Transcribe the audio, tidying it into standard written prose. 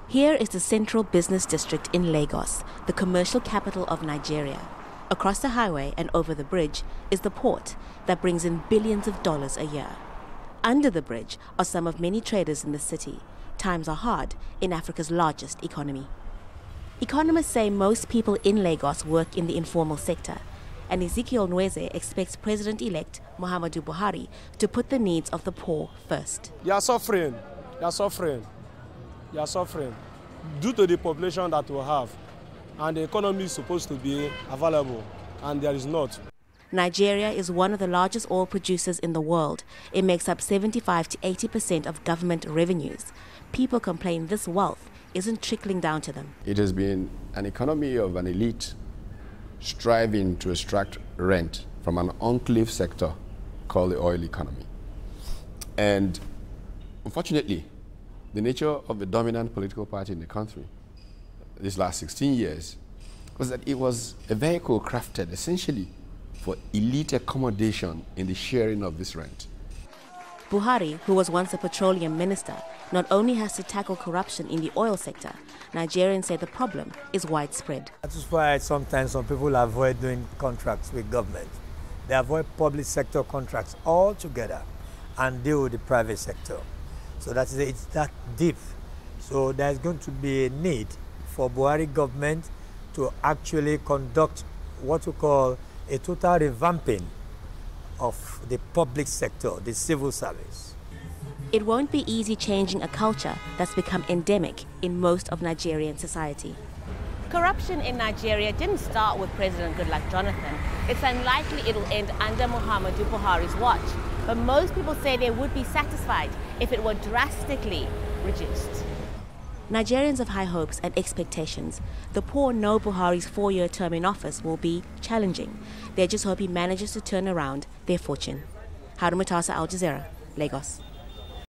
Here is the central business district in Lagos, the commercial capital of Nigeria. Across the highway and over the bridge is the port that brings in billions of dollars a year. Under the bridge are some of many traders in the city. Times are hard in Africa's largest economy. Economists say most people in Lagos work in the informal sector, and Ezekiel Nweze expects President-elect Muhammadu Buhari to put the needs of the poor first. They are suffering. Due to the population that we have, and the economy is supposed to be available, and there is not. Nigeria is one of the largest oil producers in the world. It makes up 75 to 80% of government revenues. People complain this wealth isn't trickling down to them. It has been an economy of an elite striving to extract rent from an enclave sector called the oil economy. And unfortunately, the nature of the dominant political party in the country these last 16 years was that it was a vehicle crafted essentially for elite accommodation in the sharing of this rent. Buhari, who was once a petroleum minister, not only has to tackle corruption in the oil sector, Nigerians say the problem is widespread. That is why sometimes some people avoid doing contracts with government. They avoid public sector contracts altogether and deal with the private sector. So it's that deep. So there's going to be a need for Buhari government to actually conduct what we call a total revamping of the public sector, the civil service. It won't be easy changing a culture that's become endemic in most of Nigerian society. Corruption in Nigeria didn't start with President Goodluck Jonathan. It's unlikely it'll end under Muhammadu Buhari's watch. But most people say they would be satisfied if it were drastically reduced. Nigerians have high hopes and expectations. The poor know Buhari's 4-year term in office will be challenging. They just hope he manages to turn around their fortune. Haru, Mutasa, Jazeera, Lagos.